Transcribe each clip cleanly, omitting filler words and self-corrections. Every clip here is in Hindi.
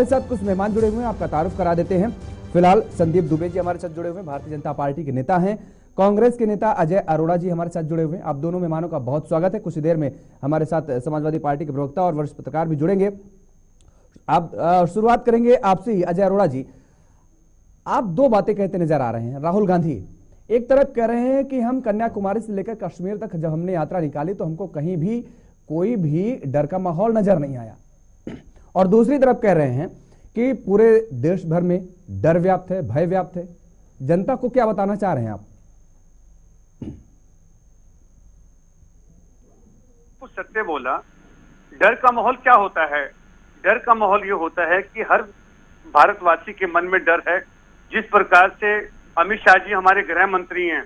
हमारे साथ कुछ मेहमान जुड़े हुए हैं, आपका तारुफ करा देते हैं। फिलहाल संदीप दुबे जी हमारे साथ जुड़े हुए हैं, भारतीय जनता पार्टी के नेता हैं। कांग्रेस के नेता अजय अरोड़ा जी हमारे साथ जुड़े हुए हैं। आप दोनों मेहमानों का बहुत स्वागत है। कुछ देर में हमारे साथ समाजवादी पार्टी के प्रवक्ता और वरिष्ठ पत्रकार भी जुड़ेंगे। आप शुरुआत करेंगे आपसे ही, अजय अरोड़ा जी। आप दो बातें कहते नजर आ रहे हैं। राहुल गांधी एक तरफ कह रहे हैं कि हम कन्याकुमारी से लेकर कश्मीर तक जब हमने यात्रा निकाली तो हमको कहीं भी कोई भी डर का माहौल नजर नहीं आया, और दूसरी तरफ कह रहे हैं कि पूरे देश भर में डर व्याप्त है, भय व्याप्त है। जनता को क्या बताना चाह रहे हैं आप? कुछ सत्य बोला। डर का माहौल क्या होता है? डर का माहौल ये होता है कि हर भारतवासी के मन में डर है। जिस प्रकार से अमित शाह जी हमारे गृह मंत्री हैं,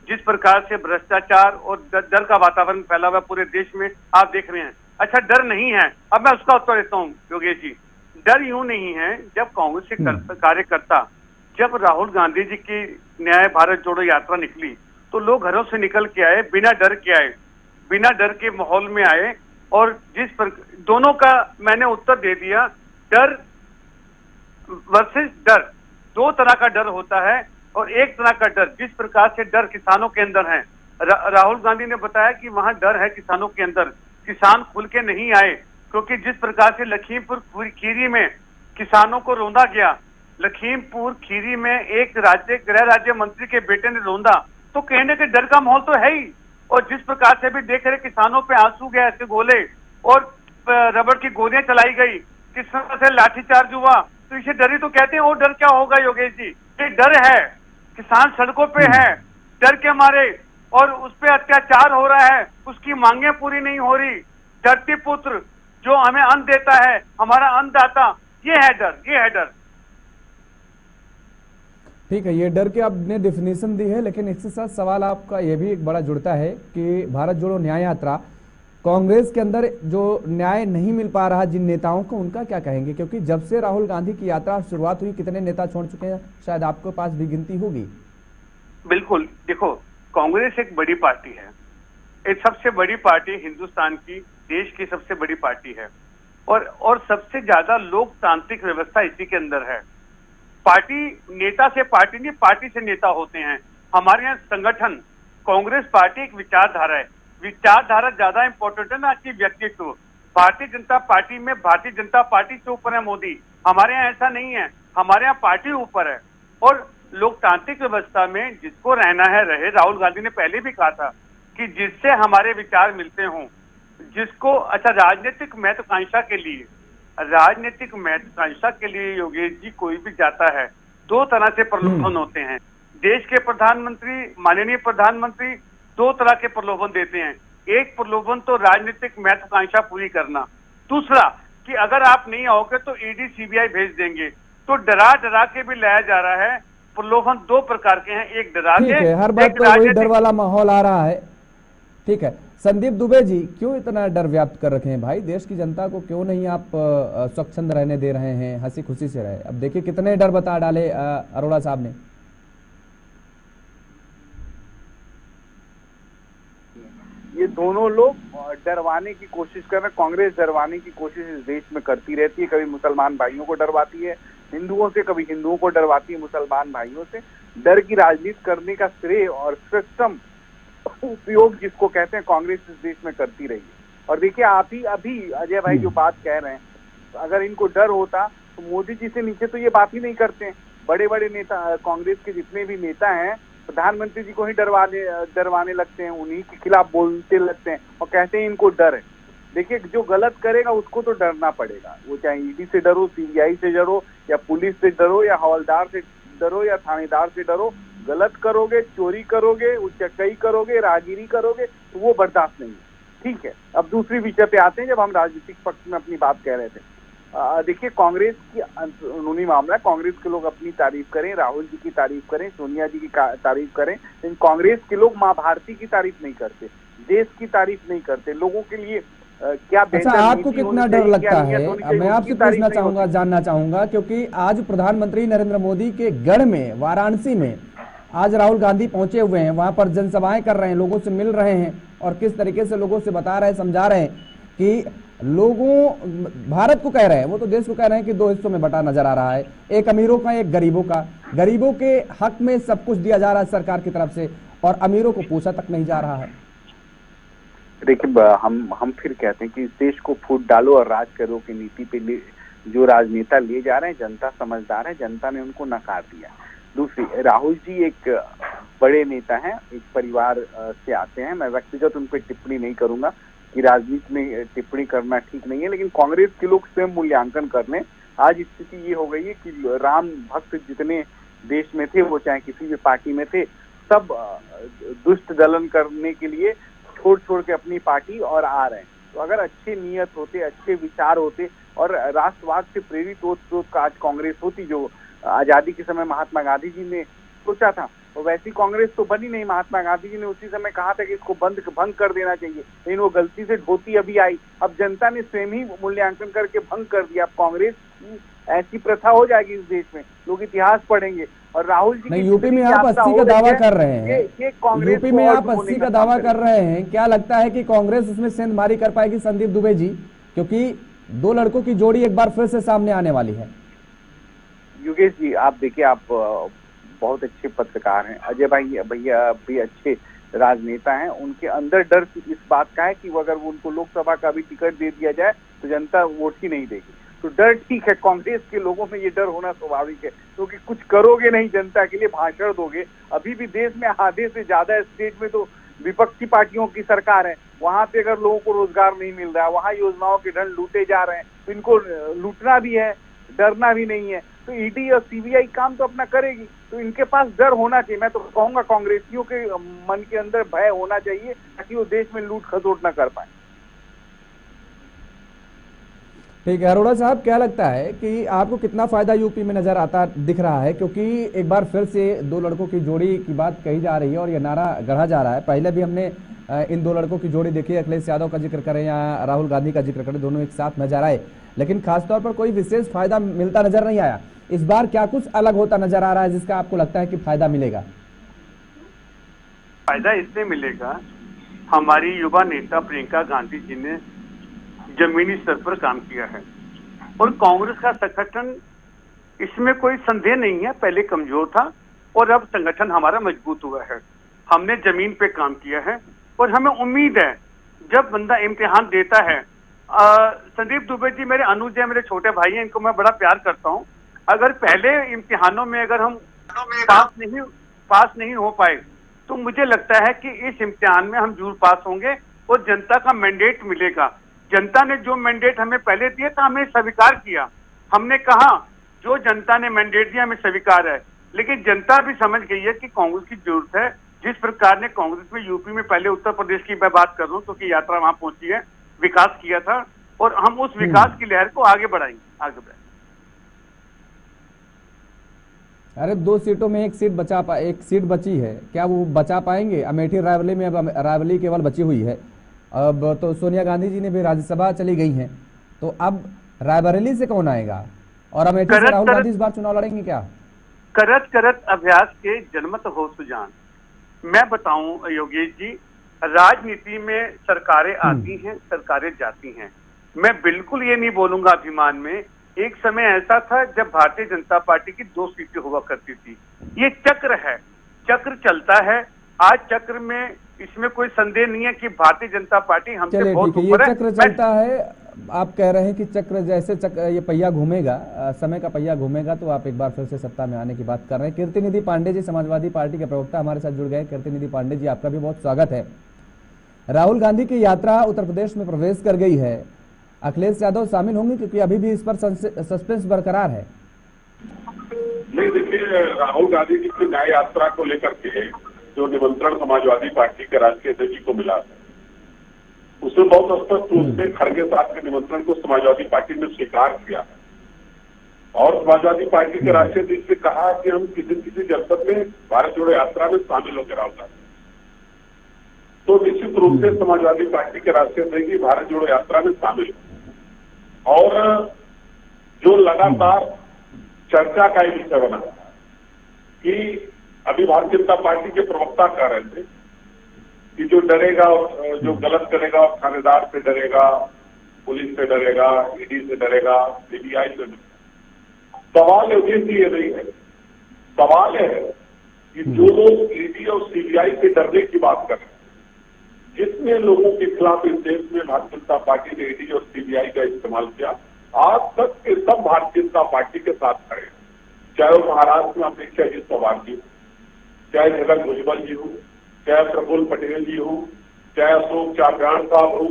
जिस प्रकार से भ्रष्टाचार और डर का वातावरण फैला हुआ पूरे देश में आप देख रहे हैं। अच्छा, डर नहीं है। अब मैं उसका उत्तर देता हूँ योगेश जी। डर यूं नहीं है, जब कांग्रेस के कार्यकर्ता, जब राहुल गांधी जी की न्याय भारत जोड़ो यात्रा निकली तो लोग घरों से निकल के आए, बिना डर के आए, बिना डर के माहौल में आए। और दोनों का मैंने उत्तर दे दिया। डर वर्सेस डर, दो तरह का डर होता है। और एक तरह का डर, जिस प्रकार से डर किसानों के अंदर है, राहुल गांधी ने बताया कि वहां डर है किसानों के अंदर। किसान खुल के नहीं आए, क्योंकि जिस प्रकार से लखीमपुर खीरी में किसानों को रोंदा गया, लखीमपुर खीरी में एक गृह राज्य मंत्री के बेटे ने रोंदा, तो कहने के डर का माहौल तो है ही। और जिस प्रकार से भी देख रहे किसानों पे आंसू गैस के गोले और रबड़ की गोलियां चलाई गई, किस तरह से लाठीचार्ज हुआ, तो इसे डर ही तो कहते हैं। और डर क्या होगा योगेश जी? ये डर है, किसान सड़कों पे है डर के मारे, और उस पे अत्याचार हो रहा है, उसकी मांगे पूरी नहीं हो रही। धरती पुत्र जो हमें अन्न देता है, हमारा अन्नदाता, ये है डर, ये है डर। ठीक है, ये डर की आपने डेफिनेशन दी है, लेकिन इसके साथ सवाल आपका ये भी एक बड़ा जुड़ता है कि भारत जोड़ो न्याय यात्रा, कांग्रेस के अंदर जो न्याय नहीं मिल पा रहा जिन नेताओं को, उनका क्या कहेंगे? क्योंकि जब से राहुल गांधी की यात्रा शुरुआत हुई कितने नेता छोड़ चुके हैं, शायद आपके पास भी गिनती होगी। बिल्कुल, देखो, कांग्रेस एक बड़ी पार्टी है, एक सबसे बड़ी पार्टी हिंदुस्तान की, देश की सबसे बड़ी पार्टी है, और सबसे ज्यादा लोकतांत्रिक व्यवस्था इसी के अंदर है। पार्टी नेता से पार्टी नहीं, पार्टी से नेता होते हैं। हमारे यहाँ संगठन, कांग्रेस पार्टी एक विचारधारा है। विचारधारा ज्यादा इंपॉर्टेंट है ना कि व्यक्तित्व। भारतीय जनता पार्टी में भारतीय जनता पार्टी से ऊपर है मोदी, हमारे यहाँ ऐसा नहीं है। हमारे यहाँ पार्टी ऊपर है, और लोकतांत्रिक व्यवस्था में जिसको रहना है रहे। राहुल गांधी ने पहले भी कहा था कि जिससे हमारे विचार मिलते हों, जिसको अच्छा राजनीतिक महत्वाकांक्षा के लिए, राजनीतिक महत्वाकांक्षा के लिए योगेश जी कोई भी जाता है, दो तरह से प्रलोभन होते हैं। देश के प्रधानमंत्री, माननीय प्रधानमंत्री, दो तरह के प्रलोभन देते हैं। एक प्रलोभन तो राजनीतिक महत्वाकांक्षा पूरी करना, दूसरा कि अगर आप नहीं आओगे तो ईडी सीबीआई भेज देंगे। तो डरा डरा के भी लाया जा रहा है। प्रलोभन दो प्रकार के हैं, एक डरा के, हर बात पर वही डर वाला माहौल आ रहा है। ठीक है, संदीप दुबे जी, क्यों इतना डर व्याप्त कर रखे हैं भाई? देश की जनता को क्यों नहीं आप स्वच्छंद रहने दे रहे हैं, हंसी खुशी से रहे? अब देखिए कितने डर बता डाले अरोड़ा साहब ने। ये दोनों लोग डरवाने की कोशिश कर रहे हैं। कांग्रेस डरवाने की कोशिश इस देश में करती रहती है। कभी मुसलमान भाइयों को डरवाती है हिंदुओं से, कभी हिंदुओं को डरवाती है मुसलमान भाइयों से। डर की राजनीति करने का श्रेय और सिस्टम उपयोग जिसको कहते हैं, कांग्रेस इस देश में करती रही है। और देखिए, आप ही अभी अजय भाई जो बात कह रहे हैं, अगर इनको डर होता तो मोदी जी से नीचे तो ये बात ही नहीं करते हैं। बड़े बड़े नेता, कांग्रेस के जितने भी नेता हैं, प्रधानमंत्री जी को ही डरवाने लगते हैं, उन्हीं के खिलाफ बोलते लगते हैं और कहते हैं इनको डर है। देखिए, जो गलत करेगा उसको तो डरना पड़ेगा, वो चाहे ईडी से डरो, सीबीआई से डरो, या पुलिस से डरो, या हवलदार से डरो, या थानेदार से डरो। गलत करोगे, चोरी करोगे, उचक्कई करोगे, राहगीरी करोगे, तो वो बर्दाश्त नहीं है। ठीक है, अब दूसरी विषय पे आते हैं। जब हम राजनीतिक पक्ष में अपनी बात कह रहे थे, देखिए, कांग्रेस की अंदरूनी मामला है। कांग्रेस के लोग अपनी तारीफ करें, राहुल जी की तारीफ करें, सोनिया जी की तारीफ करें, लेकिन कांग्रेस के लोग माँ भारती की तारीफ नहीं करते, देश की तारीफ नहीं करते। लोगों के लिए क्या बेहतर आपको कितना डर लगता है? मैं आपसे पूछना चाहूंगा, जानना चाहूंगा, क्योंकि आज प्रधानमंत्री नरेंद्र मोदी के गढ़ में, वाराणसी में आज राहुल गांधी पहुंचे हुए हैं, वहां पर जनसभाएं कर रहे हैं, लोगों से मिल रहे हैं, और किस तरीके से लोगों से बता रहे हैं, समझा रहे हैं कि लोगों भारत को कह रहे हैं, वो तो देश को कह रहे हैं कि दो हिस्सों में बटा नजर आ रहा है, एक अमीरों का एक गरीबों का। गरीबों के हक में सब कुछ दिया जा रहा है सरकार की तरफ से और अमीरों को पूछा तक नहीं जा रहा है। देखिए, हम फिर कहते हैं कि इस देश को फूट डालो और राज करो की नीति पे जो राजनेता ले जा रहे हैं, जनता समझदार है, जनता ने उनको नकार दिया। दूसरी, राहुल जी एक बड़े नेता हैं, एक परिवार से आते हैं। मैं व्यक्तिगत उन पर टिप्पणी नहीं करूंगा कि राजनीति में टिप्पणी करना ठीक नहीं है, लेकिन कांग्रेस के लोग स्वयं मूल्यांकन कर लें। आज स्थिति ये हो गई है कि राम भक्त जितने देश में थे, वो चाहे किसी भी पार्टी में थे, सब दुष्ट दलन करने के लिए छोड़ के अपनी पार्टी और आ रहे हैं। तो अगर अच्छे नियत होते, अच्छे विचार होते और राष्ट्रवाद से प्रेरित होत तो आज कांग्रेस होती, जो आजादी के समय महात्मा गांधी जी ने सोचा था। तो वैसी कांग्रेस तो बनी नहीं। महात्मा गांधी जी ने उसी समय कहा था कि इसको भंग कर देना चाहिए, लेकिन वो गलती से धोती अभी आई। अब जनता ने स्वयं ही मूल्यांकन करके भंग कर दिया। अब कांग्रेस की ऐसी प्रथा हो जाएगी इस देश में, लोग इतिहास पढ़ेंगे। और राहुल जी नहीं, यूपी में आप 80 का दावा कर रहे हैं, यूपी में आप 80 का दावा कर रहे हैं, क्या लगता है कि कांग्रेस उसमें सेंधमारी कर पाएगी संदीप दुबे जी? क्योंकि दो लड़कों की जोड़ी एक बार फिर से सामने आने वाली है। योगेश जी, आप देखिए, आप बहुत अच्छे पत्रकार हैं। अजय भैया भी अच्छे राजनेता हैं। उनके अंदर डर इस बात का है कि अगर उनको लोकसभा का भी टिकट दे दिया जाए तो जनता वोट ही नहीं देगी। तो डर ठीक है, कांग्रेस के लोगों में ये डर होना स्वाभाविक है, क्योंकि कुछ करोगे नहीं जनता के लिए, भाषण दोगे। अभी भी देश में आधे से ज्यादा स्टेट में तो विपक्षी पार्टियों की सरकार है। वहां पे अगर लोगों को रोजगार नहीं मिल रहा है, वहां योजनाओं के धन लूटे जा रहे हैं, तो इनको लूटना भी है, डरना भी नहीं है। तो ईडी और सीबीआई काम तो अपना करेगी, तो इनके पास डर होना चाहिए। मैं तो कहूंगा कांग्रेसियों के मन के अंदर भय होना चाहिए, ताकि वो देश में लूट खसोट न कर पाए। ठीक है, अरोड़ा साहब, क्या लगता है कि आपको कितना फायदा यूपी में नजर आता दिख रहा है? क्योंकि एक बार फिर से दो लड़कों की जोड़ी की बात कही जा रही है और ये नारा गढ़ा जा रहा है। पहले भी हमने इन दो लड़कों की जोड़ी देखी, अखिलेश यादव का जिक्र करें या राहुल गांधी का जिक्र करें, दोनों एक साथ नजर आए, लेकिन खासतौर पर कोई विशेष फायदा मिलता नजर नहीं आया। इस बार क्या कुछ अलग होता नजर आ रहा है जिसका आपको लगता है कि फायदा मिलेगा? फायदा इससे मिलेगा, हमारी युवा नेता प्रियंका गांधी जी ने जमीनी स्तर पर काम किया है और कांग्रेस का संगठन, इसमें कोई संदेह नहीं है, पहले कमजोर था और अब संगठन हमारा मजबूत हुआ है। हमने जमीन पे काम किया है और हमें उम्मीद है जब बंदा इम्तिहान देता है। संदीप दुबे जी मेरे अनुज है, मेरे छोटे भाई हैं, इनको मैं बड़ा प्यार करता हूं। अगर पहले इम्तिहानों में अगर हम पास नहीं हो पाए तो मुझे लगता है कि इस इम्तिहान में हम जरूर पास होंगे और जनता का मैंडेट मिलेगा। जनता ने जो मैंडेट हमें पहले दिया था, हमें स्वीकार किया। हमने कहा जो जनता ने मैंडेट दिया हमें स्वीकार है, लेकिन जनता भी समझ गई है कि कांग्रेस की जरूरत है। जिस प्रकार ने कांग्रेस में यूपी में, पहले उत्तर प्रदेश की मैं बात कर रहा हूँ क्योंकि यात्रा वहां पहुंची है, विकास किया था और हम उस विकास की लहर को आगे बढ़ाएंगे, आगे बढ़ाएंगे। अरे 2 सीटों में एक सीट बची है, क्या वो बचा पाएंगे? अमेठी रायबरेली में अब रायबरेली केवल बची हुई है। अब तो सोनिया गांधी जी ने भी राज्यसभा चली गई हैं, तो अब रायबरेली से कौन आएगा? और अमेठी से राहुल गांधी इस बार चुनाव लड़ेंगे क्या? करत अभ्यास के जनमत हो सुजान। मैं बताऊं योगेश जी, राजनीति में सरकारें आती हैं, सरकारें जाती हैं। मैं बिल्कुल ये नहीं बोलूंगा अभिमान में, एक समय ऐसा था जब भारतीय जनता पार्टी की 2 सीटें हुआ करती थी। ये चक्र है, चक्र चलता है। आज चक्र में इसमें कोई संदेह नहीं है कि भारतीय जनता पार्टी हमसे बहुत ऊपर है। ये चक्र चलता है, आप कह रहे हैं कि चक्र जैसे ये पहिया घूमेगा, समय का पहिया घूमेगा, तो आप एक बार फिर से सत्ता में आने की बात कर रहे हैं। कीर्तिनिधि पांडे जी, समाजवादी पार्टी के प्रवक्ता, हमारे साथ जुड़ गए। कीर्तिनिधि पांडे जी, आपका भी बहुत स्वागत है। राहुल गांधी की यात्रा उत्तर प्रदेश में प्रवेश कर गई है, अखिलेश यादव शामिल होंगे क्योंकि अभी भी इस पर सस्पेंस बरकरार है? नहीं, देखिए, राहुल गांधी जी की न्याय यात्रा को लेकर के जो निमंत्रण समाजवादी पार्टी के राष्ट्रीय अध्यक्ष जी को मिला है, उसमें बहुत स्पष्ट रूप से खड़गे साहब के निमंत्रण को समाजवादी पार्टी ने स्वीकार किया और समाजवादी पार्टी के राष्ट्रीय अध्यक्ष से कहा कि हम किसी न किसी जनपद में भारत जोड़ो यात्रा में शामिल होकर राहुल गांधी। तो निश्चित रूप से समाजवादी पार्टी के राष्ट्रीय अध्यक्ष जी भारत जोड़ो यात्रा में शामिल और जो लगातार चर्चा का एक विषय बना कि अभी भारतीय जनता पार्टी के प्रवक्ता कह रहे थे कि जो डरेगा और जो गलत करेगा और थानेदार से डरेगा, पुलिस से डरेगा, ईडी से डरेगा, सीबीआई से डरेगा। सवाल उद्देश्य ये नहीं है। सवाल है कि जो लोग ईडी और सीबीआई से डरने की बात कर रहे हैं, जितने लोगों के खिलाफ इस देश में भारतीय जनता पार्टी ने ईडी और सीबीआई का इस्तेमाल किया, आज तक के सब भारतीय जनता पार्टी के साथ खड़े हैं। चाहे वो महाराष्ट्र में अपेक्षा अजीत पवार जी हो, चाहे जगन भुजबल जी हो, चाहे प्रफुल्ल पटेल जी हो, चाहे अशोक चाब्रान साहब हो,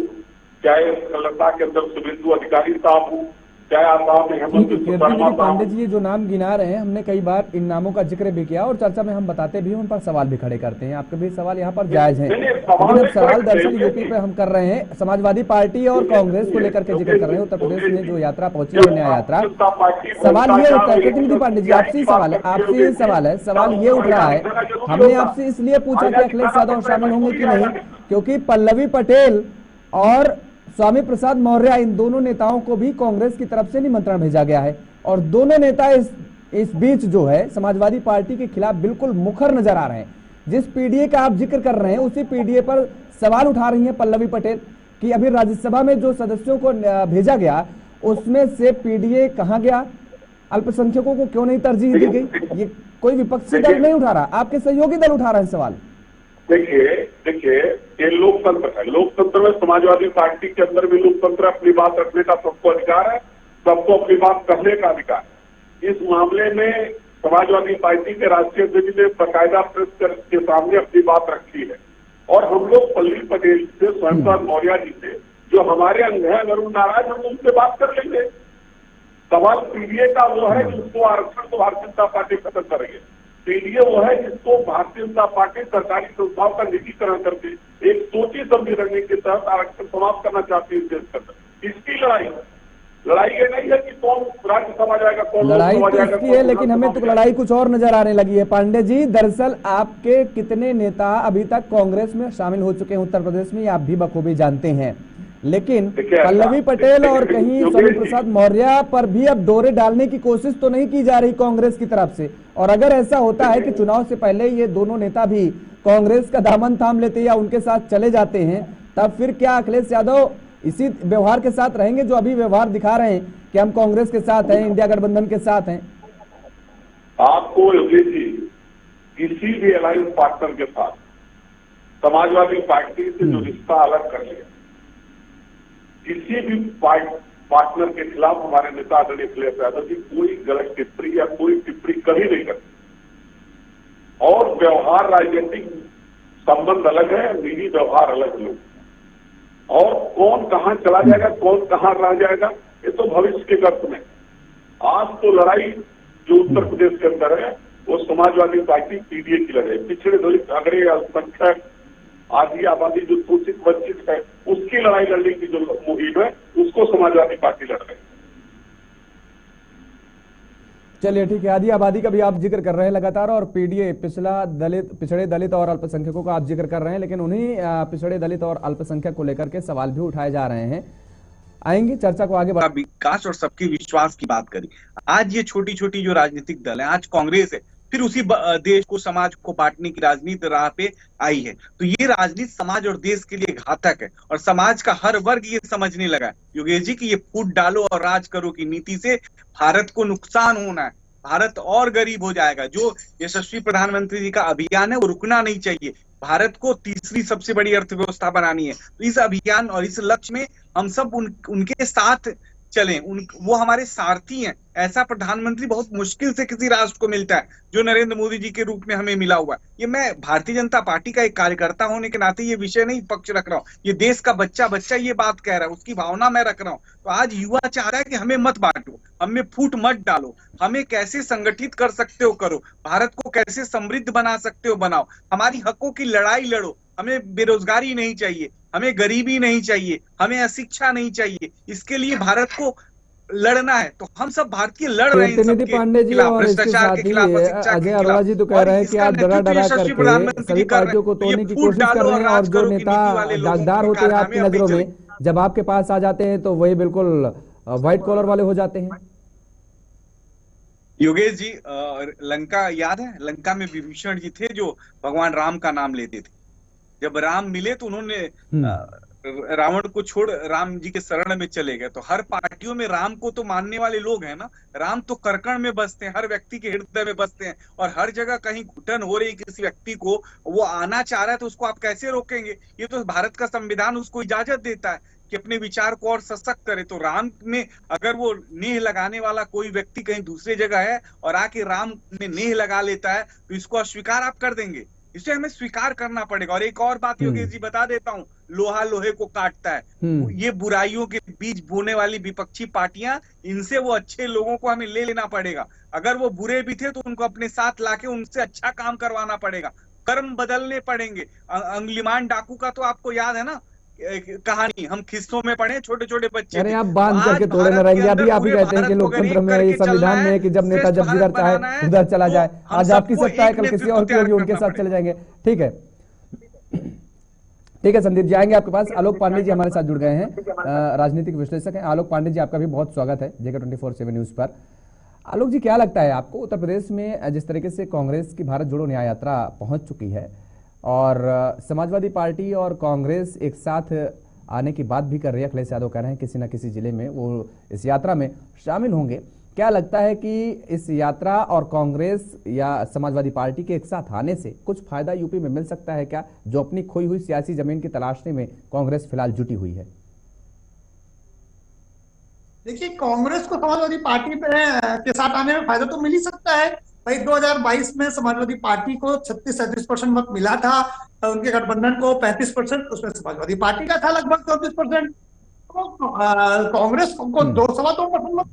चाहे कलकत्ता के अंदर शुभेंदु अधिकारी साहब हो, चाहे आसाम में हेमंत बिस्वा शर्मा पांडे साहब। जी, ये जो नाम गिना रहे हैं, हमने कई बार इन नामों का जिक्र भी किया और चर्चा में हम बताते भी हैं, उन पर सवाल भी खड़े करते हैं। आपके भी सवाल यहाँ पर जायज हैं, लेकिन अब सवाल दरअसल यूपी पे हम कर रहे हैं, समाजवादी पार्टी और कांग्रेस को लेकर के जिक्र कर रहे हैं। उत्तर प्रदेश में जो यात्रा पहुंची है, न्याय यात्रा, सवाल ये उठता है, प्रतिनिधि पांडे जी आपसे ही सवाल है, सवाल ये उठ रहा है, हमने आपसे इसलिए पूछा कि अखिलेश यादव शामिल होंगे कि नहीं, क्योंकि पल्लवी पटेल और स्वामी प्रसाद मौर्य, इन दोनों नेताओं को भी कांग्रेस की तरफ से निमंत्रण भेजा गया है और दोनों नेता इस बीच जो है समाजवादी पार्टी के खिलाफ बिल्कुल मुखर नजर आ रहे हैं। जिस पीडीए का आप जिक्र कर रहे हैं, उसी पीडीए पर सवाल उठा रही हैं पल्लवी पटेल कि अभी राज्यसभा में जो सदस्यों को भेजा गया, उसमें से पीडीए कहां गया, अल्पसंख्यकों को क्यों नहीं तरजीह दी गई? ये कोई विपक्षी दल नहीं उठा रहा, आपके सहयोगी दल उठा रहे हैं सवाल। देखिए ये लोकतंत्र है। लोकतंत्र में समाजवादी पार्टी के अंदर भी लोकतंत्र, अपनी बात रखने का सबको अधिकार है, सबको अपनी बात कहने का अधिकार है। इस मामले में समाजवादी पार्टी के राष्ट्रीय अध्यक्ष ने बाकायदा प्रेस के सामने अपनी बात रखी है और हम लोग पल्लवी पटेल से, स्वयं प्रसाद मौर्य जी से, जो हमारे अंग है, अगर वो नाराज हम उनसे बात कर लेंगे। सवाल पीडीए का वो है जिसको आरक्षण को भारतीय जनता पार्टी खत्म करेगी। पीडीए वो है जिसको भारतीय जनता पार्टी सरकारी संस्थाओं का निजीकरण करके एक सोची समझी रणनीति के तहत आरक्षण समाप्त करना चाहती है देश के अंदर। इसकी लड़ाई ये नहीं है कि कौन राज्यसभा जाएगा, कौन लड़ाई तो इसकी है, लेकिन हमें तो लड़ाई कुछ और नजर आने लगी है। पांडे जी, दरअसल आपके कितने नेता अभी तक कांग्रेस में शामिल हो चुके हैं उत्तर प्रदेश में, आप भी बखूबी जानते हैं, लेकिन पल्लवी पटेल और कहीं स्वामी प्रसाद मौर्य पर भी अब डोरे डालने की कोशिश तो नहीं की जा रही कांग्रेस की तरफ से। और अगर ऐसा होता है कि चुनाव से पहले ये दोनों नेता भी कांग्रेस का दामन थाम लेते या उनके साथ चले जाते हैं, तब फिर क्या अखिलेश यादव इसी व्यवहार के साथ रहेंगे जो अभी व्यवहार दिखा रहे हैं कि हम कांग्रेस के साथ हैं, इंडिया गठबंधन के साथ हैं? आपको योगी जी किसी भी अलायंस पार्टनर के साथ समाजवादी पार्टी से जो रिश्ता अलग कर लिया, किसी भी पार्टनर के खिलाफ हमारे नेता आदरणीय अखिलेश यादव जी कोई गलत टिप्पणी या कोई टिप्पणी कभी नहीं करते। और व्यवहार, राजनीतिक संबंध अलग है, निजी व्यवहार अलग है। और कौन कहां चला जाएगा, कौन कहां रह जाएगा, ये तो भविष्य के गर्त में। आज तो लड़ाई जो उत्तर प्रदेश के अंदर है वो समाजवादी पार्टी पीडीए की लड़ाई, पिछड़े दलित, अग्रणी, अल्पसंख्यक, आदि आबादी जो सूचित वंचित है, उसकी लड़ाई लड़ने की जो मुहिम है उसको समाजवादी पार्टी लड़ रही है। चलिए ठीक है, आदि आबादी का भी आप जिक्र कर रहे हैं लगातार, और पीडीए पिछड़े दलित और अल्पसंख्यकों का आप जिक्र कर रहे हैं, लेकिन उन्हीं पिछड़े दलित और अल्पसंख्यक को लेकर के सवाल भी उठाए जा रहे हैं। आएंगे चर्चा को आगे बढ़ा। विकास और सबके विश्वास की बात करी, आज ये छोटी छोटी जो राजनीतिक दल है, आज कांग्रेस है, फिर उसी देश को, समाज को बांटने की राजनीति राह पे आई है। तो ये राजनीति समाज और देश के लिए घातक है और समाज का हर वर्ग ये समझने लगा है योगेश जी कि ये फूट डालो और राज करो की नीति से भारत को नुकसान होना है, भारत और गरीब हो जाएगा। जो यशस्वी प्रधानमंत्री जी का अभियान है वो रुकना नहीं चाहिए। भारत को तीसरी सबसे बड़ी अर्थव्यवस्था बनानी है। तो इस अभियान और इस लक्ष्य में हम सब उनके साथ चलें, वो हमारे सारथी हैं। ऐसा प्रधानमंत्री बहुत मुश्किल से किसी राष्ट्र को मिलता है जो नरेंद्र मोदी जी के रूप में हमें मिला हुआ है। ये मैं भारतीय जनता पार्टी का एक कार्यकर्ता होने के नाते ये विषय नहीं पक्ष रख रहा हूँ, ये देश का बच्चा ये बात कह रहा है, उसकी भावना मैं रख रहा हूँ। तो आज युवा चाह रहा है कि हमें मत बांटो, हमें फूट मत डालो, हमें कैसे संगठित कर सकते हो करो, भारत को कैसे समृद्ध बना सकते हो बनाओ, हमारी हकों की लड़ाई लड़ो। हमें बेरोजगारी नहीं चाहिए, हमें गरीबी नहीं चाहिए, हमें अशिक्षा नहीं चाहिए, इसके लिए भारत को लड़ना है। तो हम सब भारतीय लड़ रहे हैं प्रतिनिधि पांडे जी और इसके साथ ही अजय अरोड़ा जी तो कह रहे हैं कि आप डरा करके सभी पार्टियों को तोड़ने की कोशिश कर रहे हैं, और जो नेता दागदार होते हैं आपकी नजरों में, जब आपके पास आ जाते हैं तो वही बिल्कुल व्हाइट कॉलर वाले हो जाते हैं। योगेश जी, लंका याद है? लंका में विभीषण जी थे जो भगवान राम का नाम लेते थे। जब राम मिले तो उन्होंने रावण को छोड़ राम जी के शरण में चले गए। तो हर पार्टियों में राम को तो मानने वाले लोग हैं ना, राम तो कण में बसते हैं, हर व्यक्ति के हृदय में बसते हैं, और हर जगह कहीं घुटन हो रही किसी व्यक्ति को, वो आना चाह रहा है तो उसको आप कैसे रोकेंगे? ये तो भारत का संविधान उसको इजाजत देता है कि अपने विचार को और सशक्त करे। तो राम में अगर वो नेह लगाने वाला कोई व्यक्ति कहीं दूसरी जगह है और आके राम में नेह लगा लेता है, तो इसको अस्वीकार आप कर देंगे? इसे हमें स्वीकार करना पड़ेगा। और एक और बात योगेश जी बता देता हूँ, लोहा लोहे को काटता है। ये बुराइयों के बीज बोने वाली विपक्षी पार्टियां, इनसे वो अच्छे लोगों को हमें ले लेना पड़ेगा। अगर वो बुरे भी थे तो उनको अपने साथ लाके उनसे अच्छा काम करवाना पड़ेगा, कर्म बदलने पड़ेंगे। अंगुलीमान डाकू का तो आपको याद है ना कहानी, हम किस्सों में पढ़े, छोटे छोटे बच्चे। अरे आप बांध करके थोड़े न रहेंगे। अभी आप ही कहते हैं कि लोकतंत्र में, ये संविधान में है कि जब नेता जब जिधर चाहे उधर चला जाए। आज आपकी सत्ता है, कल किसी और की होगी, उनके साथ चले जाएंगे। ठीक है, ठीक है संदीप जी, आएंगे आपके पास। आलोक पांडे जी हमारे साथ जुड़ गए हैं, राजनीतिक विश्लेषक हैं। आलोक पांडे जी, आपका भी बहुत स्वागत है जेके 24/7 न्यूज पर। आलोक जी, क्या लगता है आपको, उत्तर प्रदेश में जिस तरीके से कांग्रेस की भारत जोड़ो न्याय यात्रा पहुंच चुकी है और समाजवादी पार्टी और कांग्रेस एक साथ आने की बात भी कर रही है, अखिलेश यादव कह रहे हैं किसी न किसी जिले में वो इस यात्रा में शामिल होंगे, क्या लगता है कि इस यात्रा और कांग्रेस या समाजवादी पार्टी के एक साथ आने से कुछ फायदा यूपी में मिल सकता है क्या, जो अपनी खोई हुई सियासी जमीन की तलाशने में कांग्रेस फिलहाल जुटी हुई है? देखिए, कांग्रेस को समाजवादी पार्टी के साथ आने में फायदा तो मिल ही सकता है भाई। 2022 में समाजवादी पार्टी को 36-37% मत मिला था, उनके गठबंधन को 35%, उसमें समाजवादी पार्टी का था लगभग 34%। तो कांग्रेस को 2-2.25% मत